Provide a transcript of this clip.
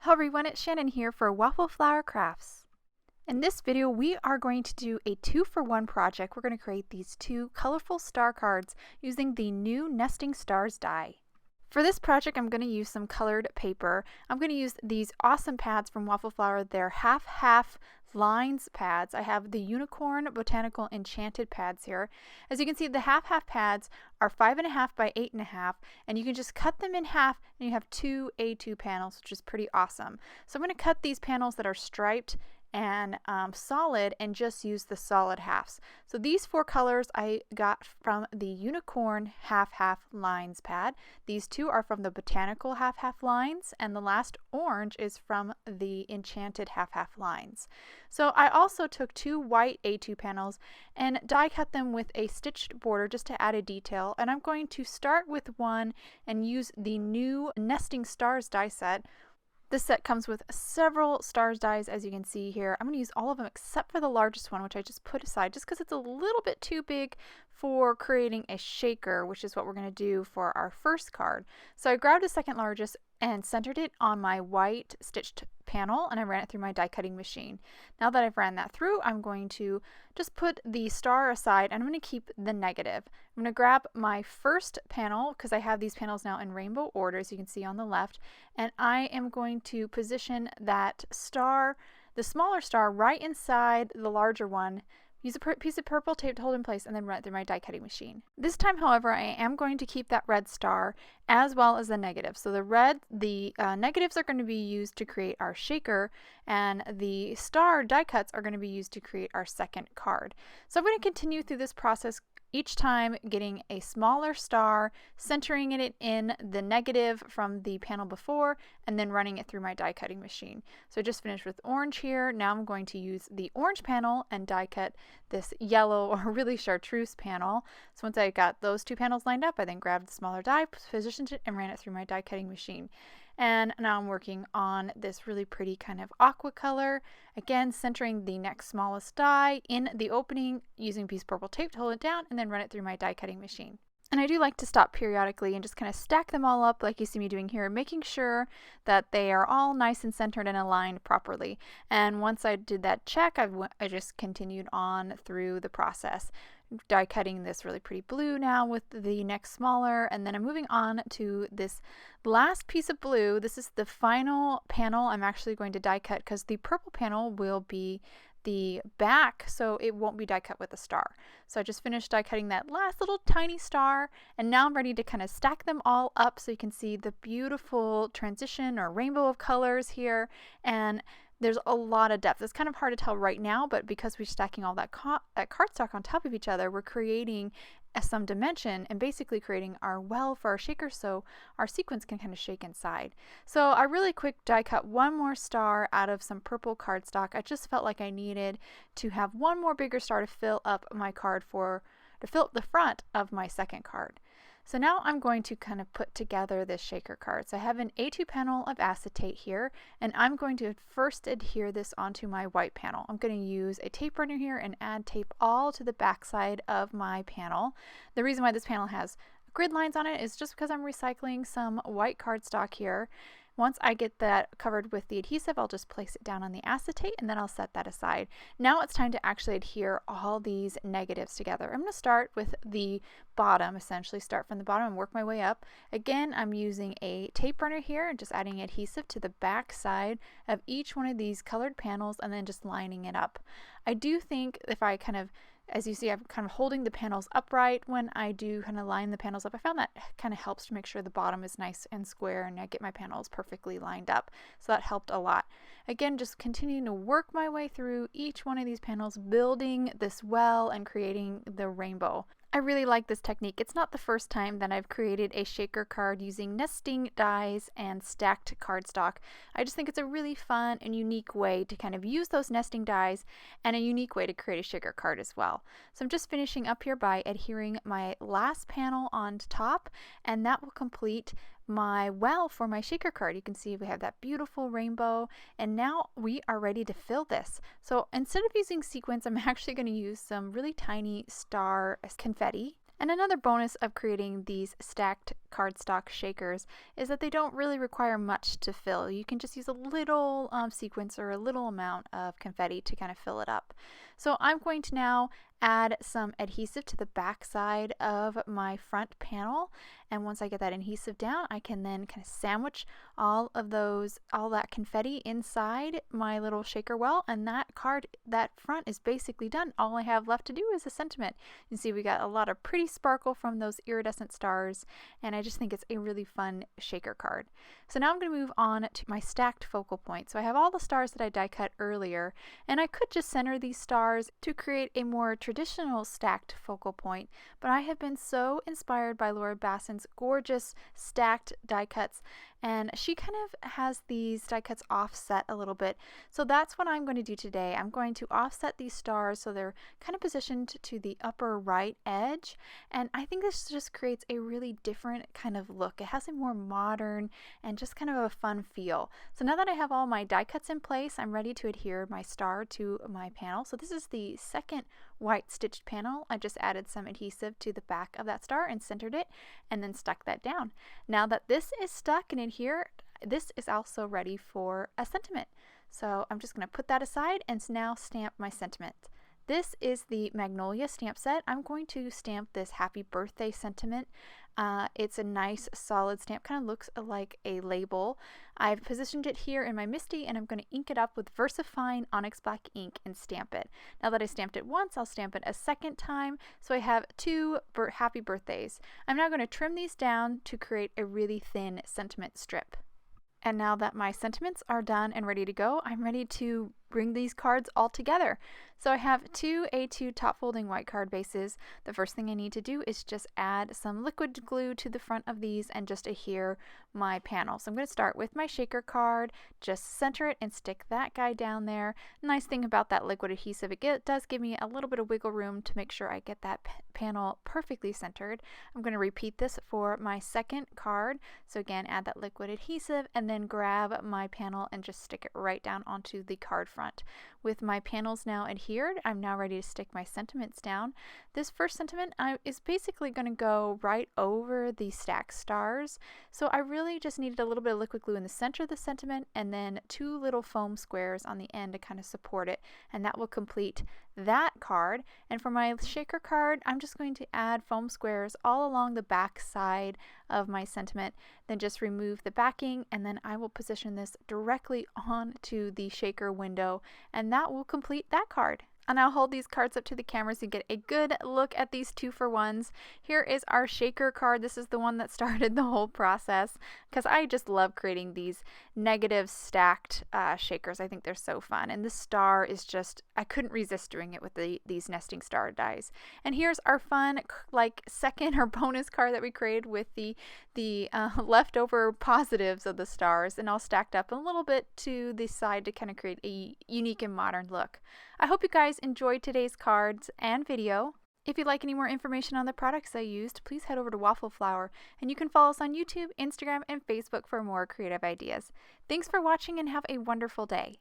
Hello everyone, it's Shannon here for Waffle Flower Crafts. In this video, we are going to do a 2-for-1 project. We're going to create these 2 colorful star cards using the new Nesting Stars die. For this project, I'm going to use some colored paper. I'm going to use these awesome pads from Waffle Flower. They're half lines pads. I have the Unicorn Botanical Enchanted pads here. As you can see, the half pads are 5.5 by 8.5, and you can just cut them in half and you have 2 A2 panels, which is pretty awesome. So I'm going to cut these panels that are striped and solid and just use the solid halves. So these 4 colors I got from the Unicorn half lines pad. These 2 are from the Botanical half lines, and the last orange is from the Enchanted half lines. So I also took 2 white A2 panels and die cut them with a stitched border just to add a detail, and I'm going to start with one and use the new Nesting Stars die set. This set comes with several stars dies, as you can see here. I'm going to use all of them except for the largest one, which I just put aside just because it's a little bit too big for creating a shaker, which is what we're going to do for our first card. So I grabbed the second largest and centered it on my white stitched panel, and I ran it through my die cutting machine. Now that I've ran that through, I'm going to just put the star aside and I'm going to keep the negative. I'm going to grab my first panel, because I have these panels now in rainbow order, as you can see on the left, and I am going to position that star, the smaller star, right inside the larger one. Use a piece of purple tape to hold in place and then run it through my die cutting machine. This time, however, I am going to keep that red star as well as the negative. So the negatives are going to be used to create our shaker, and the star die cuts are going to be used to create our second card. So I'm going to continue through this process, each time getting a smaller star, centering it in the negative from the panel before, and then running it through my die cutting machine. So I just finished with orange here. Now I'm going to use the orange panel and die cut this yellow or really chartreuse panel. So once I got those 2 panels lined up, I then grabbed the smaller die, positioned it, and ran it through my die cutting machine. And now I'm working on this really pretty kind of aqua color. Again, centering the next smallest die in the opening, using a piece of purple tape to hold it down, and then run it through my die cutting machine. And I do like to stop periodically and just kind of stack them all up like you see me doing here, making sure that they are all nice and centered and aligned properly. And once I did that check, I just continued on through the process. Die cutting this really pretty blue now with the next smaller, and then I'm moving on to this last piece of blue. This is the final panel I'm actually going to die cut, because the purple panel will be the back, so it won't be die cut with a star. So I just finished die cutting that last little tiny star, and now I'm ready to kind of stack them all up so you can see the beautiful transition or rainbow of colors here. And there's a lot of depth. It's kind of hard to tell right now, but because we're stacking all that cardstock on top of each other, we're creating some dimension and basically creating our well for our shaker, so our sequence can kind of shake inside. So I really quick die cut one more star out of some purple cardstock. I just felt like I needed to have one more bigger star to fill up my card to fill up the front of my second card. So now I'm going to kind of put together this shaker card. So I have an A2 panel of acetate here, and I'm going to first adhere this onto my white panel. I'm going to use a tape runner here and add tape all to the back side of my panel. The reason why this panel has grid lines on it is just because I'm recycling some white cardstock here. Once I get that covered with the adhesive, I'll just place it down on the acetate and then I'll set that aside. Now it's time to actually adhere all these negatives together. I'm going to start with the bottom, essentially start from the bottom and work my way up. Again, I'm using a tape runner here and just adding adhesive to the back side of each one of these colored panels and then just lining it up. I do think if I as you see, I'm kind of holding the panels upright when I do kind of line the panels up. I found that kind of helps to make sure the bottom is nice and square and I get my panels perfectly lined up. So that helped a lot. Again, just continuing to work my way through each one of these panels, building this well and creating the rainbow. I really like this technique. It's not the first time that I've created a shaker card using nesting dies and stacked cardstock. I just think it's a really fun and unique way to kind of use those nesting dies, and a unique way to create a shaker card as well. So I'm just finishing up here by adhering my last panel on top, and that will complete my well for my shaker card. You can see we have that beautiful rainbow, and now we are ready to fill this. So instead of using sequins, I'm actually going to use some really tiny star confetti. And another bonus of creating these stacked cardstock shakers is that they don't really require much to fill. You can just use a little sequence or a little amount of confetti to kind of fill it up. So I'm going to now add some adhesive to the back side of my front panel, and once I get that adhesive down, I can then kind of sandwich all that confetti inside my little shaker well, and that front is basically done. All I have left to do is a sentiment. You see we got a lot of pretty sparkle from those iridescent stars, and I just think it's a really fun shaker card. So now I'm going to move on to my stacked focal point. So I have all the stars that I die cut earlier, and I could just center these stars to create a more traditional stacked focal point, but I have been so inspired by Laura Basson's gorgeous stacked die cuts, and she kind of has these die cuts offset a little bit. So that's what I'm going to do today. I'm going to offset these stars so they're kind of positioned to the upper right edge, and I think this just creates a really different kind of look. It has a more modern and just kind of a fun feel. So now that I have all my die cuts in place, I'm ready to adhere my star to my panel. So this is the second white stitched panel. I just added some adhesive to the back of that star and centered it and then stuck that down. Now that this is stuck and adhered, this is also ready for a sentiment. So I'm just going to put that aside and now stamp my sentiment. This is the Magnolia stamp set. I'm going to stamp this happy birthday sentiment. It's a nice solid stamp, kind of looks like a label. I've positioned it here in my MISTI, and I'm going to ink it up with VersaFine Onyx Black ink and stamp it. Now that I stamped it once, I'll stamp it a second time, so I have two happy birthdays. I'm now going to trim these down to create a really thin sentiment strip. And now that my sentiments are done and ready to go, I'm ready to bring these cards all together. So I have two A2 top folding white card bases. The first thing I need to do is just add some liquid glue to the front of these and just adhere my panel. So I'm going to start with my shaker card, just center it and stick that guy down there. Nice thing about that liquid adhesive, it does give me a little bit of wiggle room to make sure I get that panel perfectly centered. I'm going to repeat this for my second card. So again, add that liquid adhesive and then grab my panel and just stick it right down onto the card front. With my panels now adhered, I'm now ready to stick my sentiments down. This first sentiment is basically going to go right over the stacked stars. So I really just needed a little bit of liquid glue in the center of the sentiment and then two little foam squares on the end to kind of support it, and that will complete that card. And for my shaker card, I'm just going to add foam squares all along the back side of my sentiment, then just remove the backing, and then I will position this directly onto the shaker window, and that will complete that card. And I'll hold these cards up to the camera so you get a good look at these 2-for-1s. Here is our shaker card. This is the one that started the whole process because I just love creating these negative stacked shakers. I think they're so fun. And this star is just, I couldn't resist doing it with these nesting star dies. And here's our fun like second or bonus card that we created with the leftover positives of the stars, and all stacked up a little bit to the side to kind of create a unique and modern look. I hope you guys enjoyed today's cards and video. If you'd like any more information on the products I used, please head over to Waffle Flower, and you can follow us on YouTube, Instagram, and Facebook for more creative ideas. Thanks for watching and have a wonderful day.